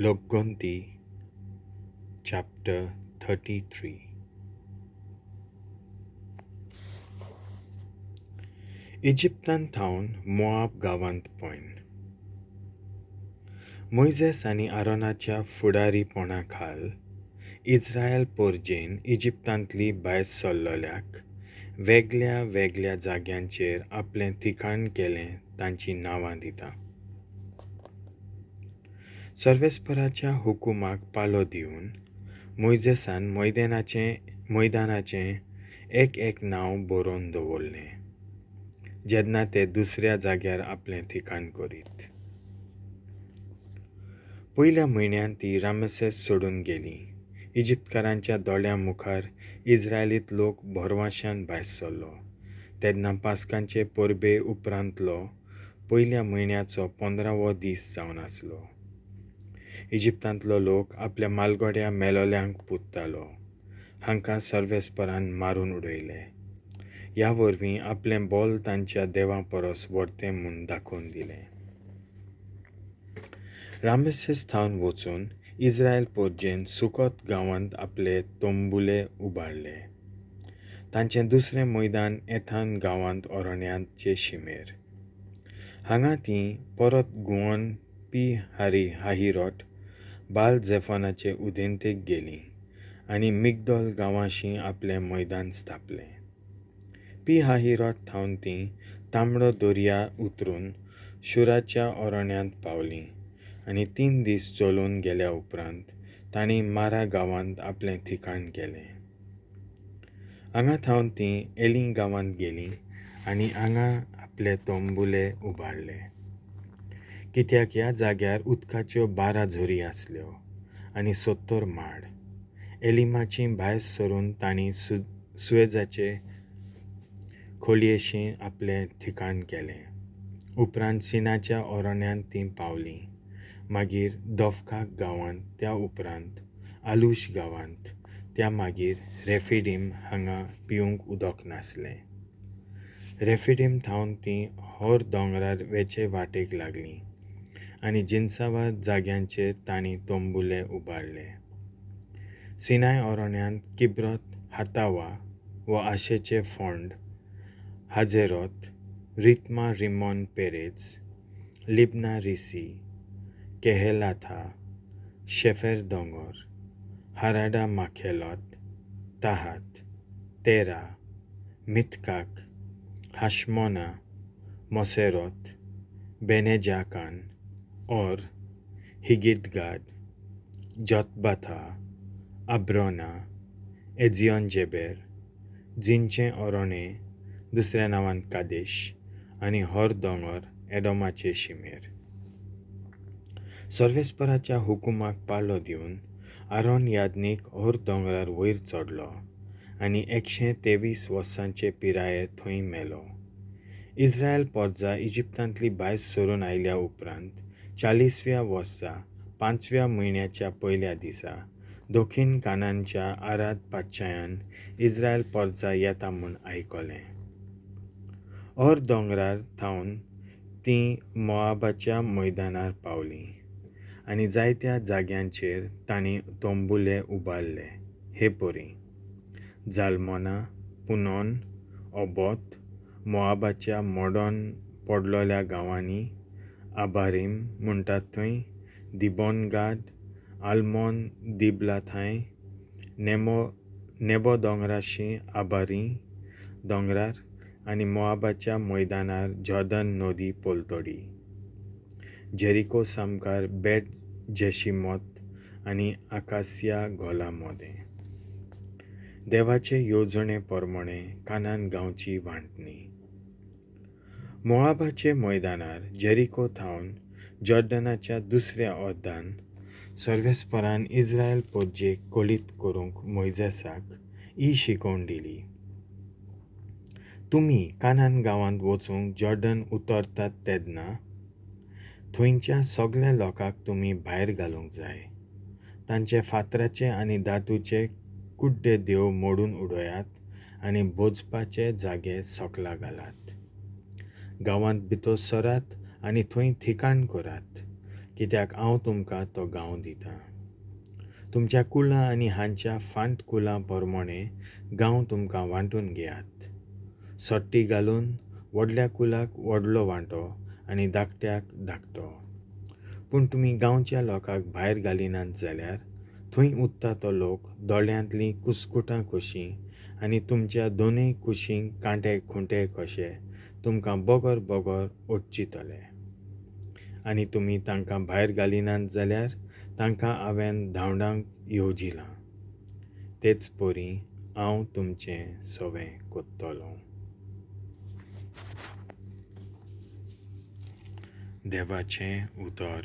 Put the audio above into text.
Lokgonnti chapter 33. Ejiptant thaun Moab-gavant poin. Moises आणि आरोनाच्या फुडारीपणाखाल Israel पोरजेन इजिप्तांतली भायर सरलोल्याक वेगळ्या वेगळ्या जाग्यांचेर आपलें ठिकाण केलें तांची नांवां दिता. सर्वेस्पराच्या हुकुमाक पालो दिवन मोइजेसान मैदानाचें एक नांव बरोवन दवरलें जेन्ना ते दुसऱ्या जाग्यार आपलें ठिकाण करीत. पयल्या म्हयन्यान ती रामेसेस सोडून गेली. इजिप्तकारांच्या दोळ्यां मुखार इस्रायलीत लोक भरवशान भायर सरलो. तेन्ना पास्कांचे परबे उपरांतलो पयल्या म्हयन्याचो 15वो दीस जावन आसलो. इजिप्तांतलो लोक आपल्या मालगोड्या मेलोल्यांक पुजतालो. हांकां सर्वेस्परान मारून उडयले. ह्या वरवीं आपलें बोल तांच्या देवा परस व्हडतें म्हूण दाखोवन दिलें. रामेसेस थावन वचून इस्रायल पोरजेन सुकोत गांवांत आपले तोंबुले उबारले. तांचें दुसरें मैदान एथान गांवांत अरण्यांचे शिमेर. हांगा तीं परत गुवन हाहिरोट बाल झेफोनाचे उदेंतेक गेलीं आनी मिग्दोल गांवांशी आपलें मैदान स्थापलें. हाहिरोट थावन तीं तांबडो दर्या उतरून शुराच्या अरण्यांत पावलीं आनी 3 दीस चलून गेल्या उपरांत तांणी मारा गांवांत आपलें ठिकाण केलें. हांगा थावन तीं एली गांवांत गेलीं आनी हांगा आपले तोंबुले उबारले. कित्याक ह्या जाग्यार उदकाच्यो 12 झरी आसल्यो आनी 70 माड. एलिमाची भायर सरून तांणी सुएजाचे खोलयेशी आपलें ठिकाण केलें. उपरांत सिनाच्या अरण्यांत तीं पावलीं. मागीर दोफकाक गांवांत, त्या उपरांत आलूश गांवांत, त्या मागीर रेफिडीम हांगा पिवंक उदक नासलें. रेफिडीम थावन तीं होर दोंगरार वेचे वाटेक लागलीं आनी जिन्सावार जाग्यांचेर तांणी तोंबुले उबारले. सिनाय अरण्यांत किब्रोत हातावा व आशेचे फोंड, हाजेरोत, रित्मा रिमोन पेरेज, लिबना रिसी, केहेलाथा, शेफेर दोंगर, हाराडा माखेलोत, ताहात, तेरा, मिथकाक, हाशमोना, मोसेरोत, बेनेजाकान, और, हिगिदगाद, जोतबाथा, अब्रोना, एजियोन-जेबेर, जिनचें अरणे दुसऱ्या नांवान कादेश आनी होर दोंगर एडोमाचे शिमेर. सर्वेस्पराच्या हुकुमाक पालो दिवन आरोन यादनीक होर दोंगरार वयर चडलो आनी 123 वर्सांचे पिरायेर थंय मेलो. इस्रायल पोरजा इजिप्तांतली भायर सरून आयल्या उपरांत 40व्या वर्सा 5व्या म्हयन्याच्या पयल्या दिसा दक्षिण कानानच्या आराद पातशायान इस्रायल पोरजा येता म्हूण आयकलें. और दोंगरार थावन तीं मोआबाच्या मैदानार पावलीं आनी जायत्या जाग्यांचेर तांणी तोंबुले उबारले. हे परी जालमोना, पुनोन, ओबोत, मोआबाच्या मोडोन पडलोल्या गांवांनी, आबारीम म्हणटात थंय, दिबोनगाद, आल्मोन दिबलाथाय, नेबो दोंगराशी आबारी दोंगरार आनी मोआबाच्या मैदानार जॉर्दन नदी पोलतोडी, जेरिको सामकार बेट जेशिमोत आनी आकासिया घोला मोदें. देवाचे येवजणे प्रमाणे कानान गांवची वांटणी. मोआबाचे मैदानार जेरिको थावन जॉर्डनाच्या दुसऱ्या अर्दान सर्वेस्परान इस्रायल पोरजेक kollit करूंक मोइजेसाक xikounn दिली. तुमी कानान गांवांत वचूंक जॉर्डन उतरतात तेदना थोइंच्या सगळ्या लोकांक तुमी भायर घालूंक जाय. तांचे फातराचे आनी धातूचे कudde-dev मोडून उडयात आनी भोजपाचे जागे सोकला घालात. गांवांत भितर सरात आनी थंय ठिकाण करात, कित्याक हांव तुमकां तो गांव दितां. तुमच्या कुळां आनी हांच्या fantt-kullam पोरमोणे गांव तुमकां वांटून घेयात. सोट्टी घालून व्हडल्या कुलाक व्हडलो वांटो आनी धाकट्याक धाकटो. पूण तुमी गांवच्या लोकाक भायर घालिनात जाल्यार थंय उरता तो लोक दोळ्यांतलीं कुस्कुटां कशीं आनी तुमच्या दोनूय कुशींक kantte-khuntte कशे तुमकां bogor-bogor ओडचितले. आनी तुमी तांकां भायर घालिनात जाल्यार तांकां हांवें धांवडावंक येवजिलां. तेच पोरी हांव तुमचें सवें कोत्तोलों. देवाचें उतर